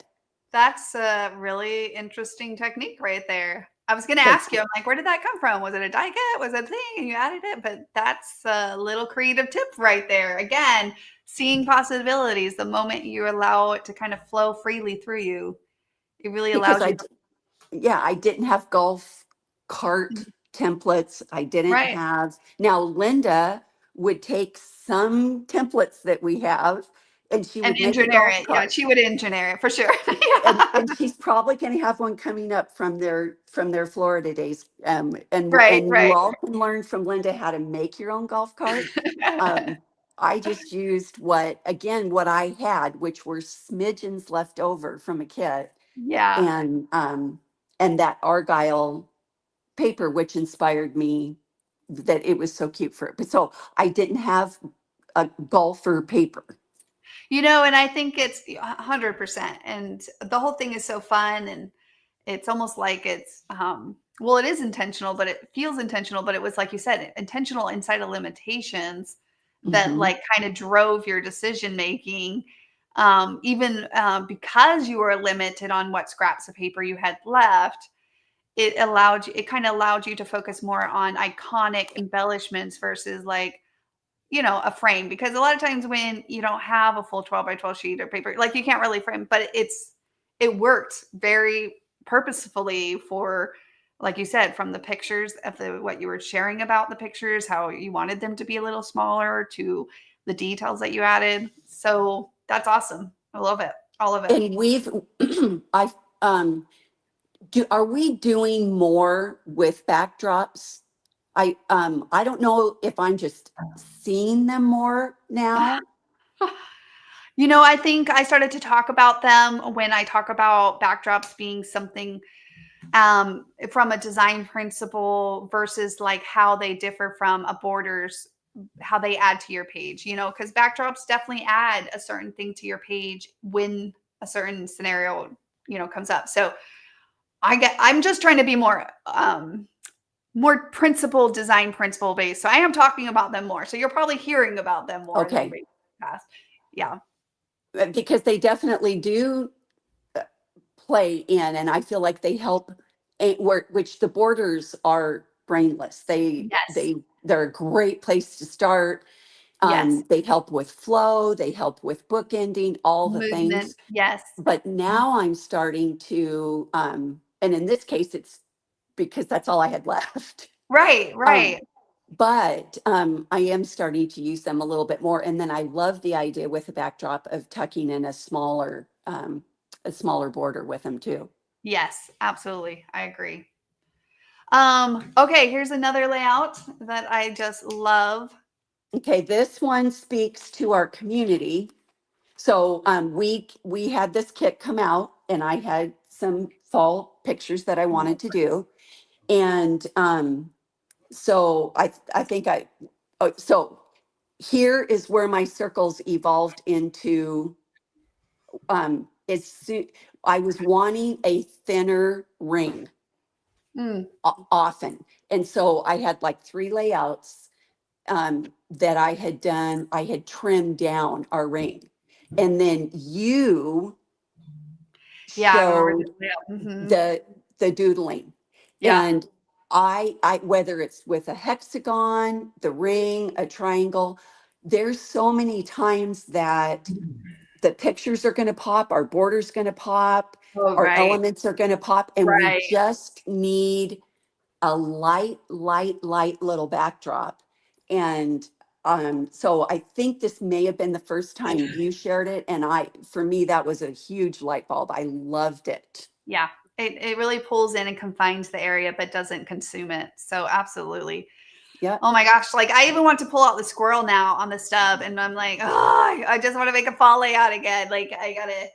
That's a really interesting technique right there. I was going to Thank ask you, you. I'm like, where did that come from? Was it a die cut? Was it a thing? And you added it? But that's a little creative tip right there. Again, seeing possibilities the moment you allow it to kind of flow freely through you, it really Because allows you to. I didn't have golf cart templates. I didn't Right. have, now Linda would take some templates that we have and she And would make a engineer golf it. Yeah, cart. she would engineer it for sure. Yeah. And she's probably going to have one coming up from their Florida days. Right, And you right. all can learn from Linda how to make your own golf cart. Um, I just used what I had, which were smidgens left over from a kit, Yeah. and that Argyle paper, which inspired me that it was so cute for it. But so I didn't have a golfer paper. And I think it's 100%. And the whole thing is so fun. And it's almost like it's, well, it is intentional, but it feels intentional. But it was, like you said, intentional inside of limitations that Hmm. like kind of drove your decision making. Even because you were limited on what scraps of paper you had left, it kind of allowed you to focus more on iconic embellishments versus like a frame, because a lot of times when you don't have a full 12 by 12 sheet of paper, like you can't really frame, but it worked very purposefully for, like you said, from the pictures of what you were sharing about the pictures, how you wanted them to be a little smaller, to the details that you added. So that's awesome. I love it. All of it. And I've, are we doing more with backdrops? I don't know if I'm just seeing them more now. I think I started to talk about them when I talk about backdrops being something from a design principle versus like how they differ from a borders, how they add to your page, because backdrops definitely add a certain thing to your page when a certain scenario, comes up. So I'm just trying to be more design principle based. So I am talking about them more. So you're probably hearing about them more than Okay, maybe past. Yeah. because they definitely do play in, and I feel like they help, which the borders are brainless. Yes. They're a great place to start. Yes. They help with flow, they help with bookending, all the Movement. things. Yes. But now I'm starting to, and in this case, it's because that's all I had left. Right. Um, Right. but I am starting to use them a little bit more. And then I love the idea with the backdrop of tucking in a smaller border with them too. Yes, absolutely. I agree. Okay, here's another layout that I just love. Okay, this one speaks to our community. So we had this kit come out, and I had some fall pictures that I wanted to do, and so I think so here is where my circles evolved into. It's I was wanting a thinner ring Mm, often, and so I had like 3 layouts that I had done. I had trimmed down our ring, and then you yeah, I remember showed this layout. the doodling. Yeah. And I whether it's with a hexagon, the ring, a triangle, there's so many times that the pictures are going to pop, our border's going to pop, Oh, our right. elements are going to pop, and we Right. just need a light little backdrop. And so I think this may have been the first time you shared it. And for me, that was a huge light bulb. I loved it. Yeah. It really pulls in and confines the area, but doesn't consume it. So absolutely. Yeah. Oh my gosh. Like I even want to pull out the squirrel now on the stub. And I'm like, oh, I just want to make a fall layout again. Like I gotta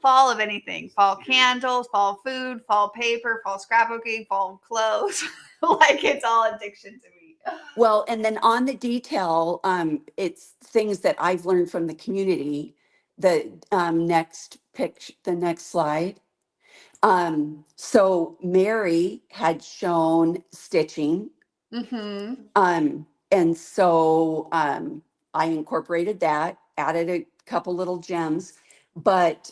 fall of anything, fall candles, fall food, fall paper, fall scrapbooking, fall clothes. Like it's all addiction to me. Well, and then on the detail, it's things that I've learned from the community. The the next slide. So Mary had shown stitching. Mm-hmm. And so I incorporated that, added a couple little gems. But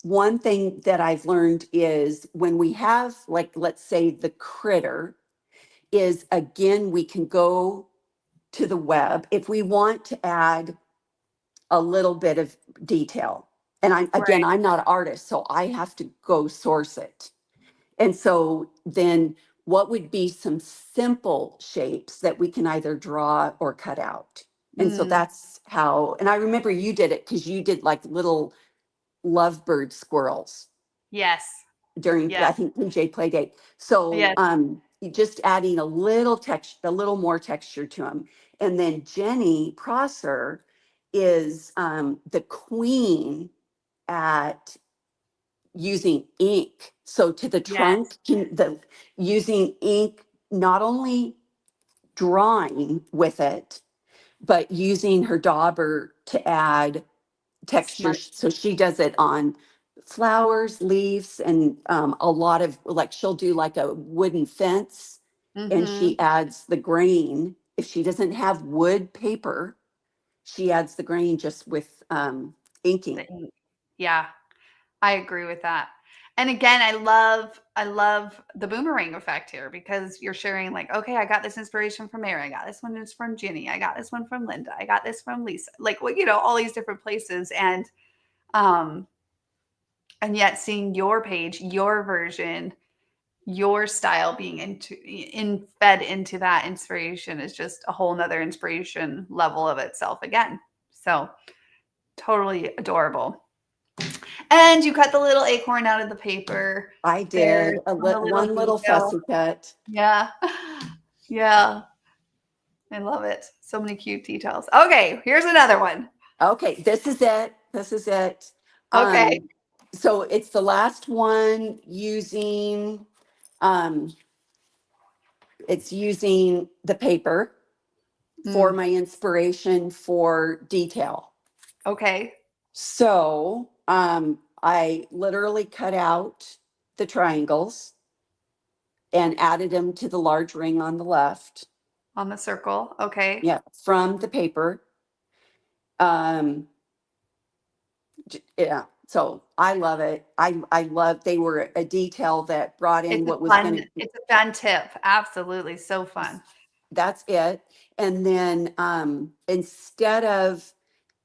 one thing that I've learned is when we have, like, let's say the critter, is again, we can go to the web if we want to add a little bit of detail. And Right. I'm not an artist, so I have to go source it. And so then what would be some simple shapes that we can either draw or cut out? And so Mm, that's how, and I remember you did it because you did like little lovebird squirrels yes. during, Yes. I think, PJ play date. So Yes. you just adding a little text, a little more texture to them. And then Jenny Prosser is the queen at using ink. So to the Yes. trunk, using ink, not only drawing with it, but using her dauber to add texture. Smart. So she does it on flowers, leaves, and a lot of, like, she'll do like a wooden fence, and Mm-hmm. she adds the grain. If she doesn't have wood paper, she adds the grain just with inking. The ink. Yeah, I agree with that. And again, I love the boomerang effect here because you're sharing like, okay, I got this inspiration from Mary. I got this one is from Ginny. I got this one from Linda. I got this from Lisa. Like what, all these different places. Um, and yet seeing your page, your version, your style being fed into that inspiration is just a whole nother inspiration level of itself again. So totally adorable. And you cut the little acorn out of the paper. I There's did the little one little detail. fussy cut. Yeah. Yeah. I love it. So many cute details. Okay, here's another one. Okay, this is it. This is it. Okay. So it's the last one using, um, it's using the paper for Mm, my inspiration for detail. okay. So, I literally cut out the triangles and added them to the large ring on the left. On the circle. Okay. Yeah, from the paper. Um, yeah, so I love it. I love, they were a detail that brought in It's a what was fun, going to, it's a fun tip. Absolutely. So fun. that's it. And then instead of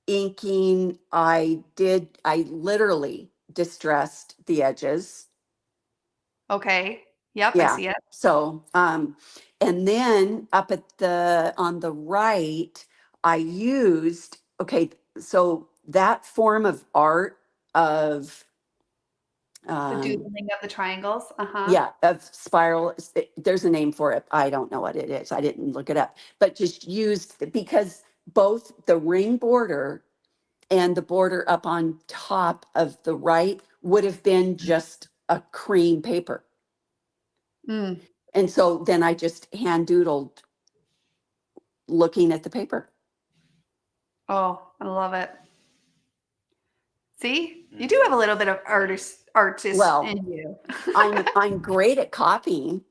inking, I literally distressed the edges. Okay. Yep, I Yeah. see it. So, and then up on the right, I used, okay, so that form of art of, The um, doodling of the triangles. Uh-huh. yeah, of spiral, there's a name for it. I don't know what it is. I didn't look it up, but just used, because both the ring border and the border up on top of the right would have been just a cream paper. Mm. And so then I just hand doodled looking at the paper. Oh, I love it. See, you do have a little bit of artist Well, in you. I'm great at copying.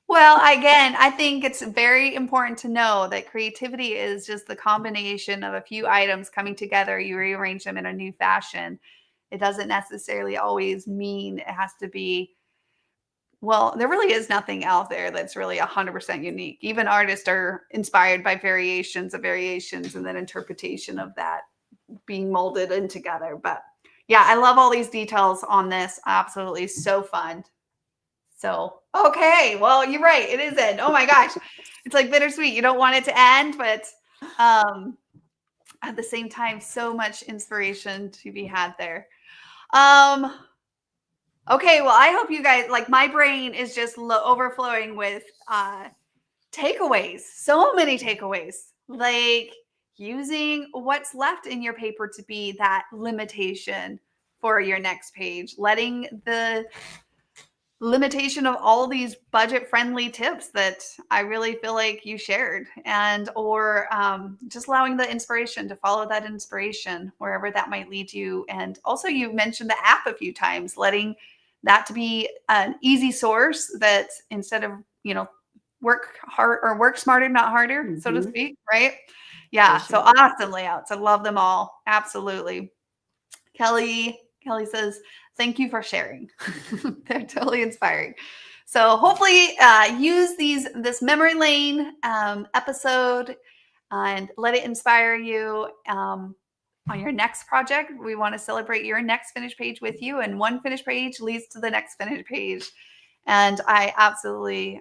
Well, again, I think it's very important to know that creativity is just the combination of a few items coming together. You rearrange them in a new fashion. It doesn't necessarily always mean it has to be, well, there really is nothing out there that's really 100% unique. Even artists are inspired by variations of variations and then interpretation of that being molded in together. But yeah, I love all these details on this. Absolutely so fun. So, okay. Well, you're right. It is end. Oh my gosh. It's like bittersweet. You don't want it to end, but at the same time, so much inspiration to be had there. Okay. Well, I hope you guys, like, my brain is just overflowing with takeaways. So many takeaways. Like using what's left in your paper to be that limitation for your next page, letting the limitation of all these budget friendly tips that I really feel like you shared, and or just allowing the inspiration to follow that inspiration wherever that might lead you. And also you mentioned the app a few times, letting that to be an easy source that instead of, work hard or work smarter, not harder, so to speak. Right. Yeah. For So sure. awesome layouts. I love them all. Absolutely. Kelly says, thank you for sharing. They're totally inspiring. So hopefully use this memory lane episode and let it inspire you on your next project. We want to celebrate your next finished page with you, and one finished page leads to the next finished page. And I absolutely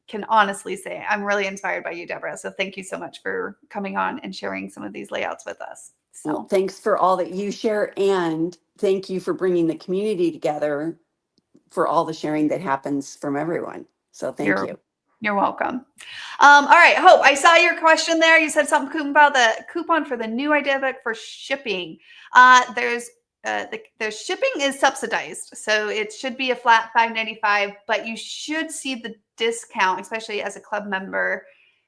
can honestly say I'm really inspired by you, Debra. So thank you so much for coming on and sharing some of these layouts with us. So well, thanks for all that you share, and thank you for bringing the community together for all the sharing that happens from everyone. So thank you. You're welcome. All right, Hope, I saw your question there. You said something about the coupon for the new idea book for shipping. The shipping is subsidized, so it should be a flat $5.95, but you should see the discount, especially as a club member,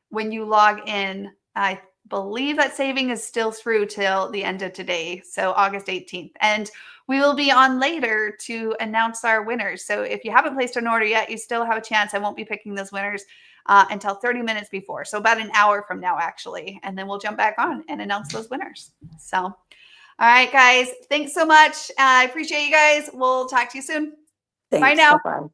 when you log in. I believe that saving is still through till the end of today, so August 18th. And we will be on later to announce our winners. So if you haven't placed an order yet, you still have a chance. I won't be picking those winners until 30 minutes before. So about an hour from now, actually. And then we'll jump back on and announce those winners. So, all right, guys. Thanks so much. I appreciate you guys. We'll talk to you soon. Thanks. Bye now. Bye-bye.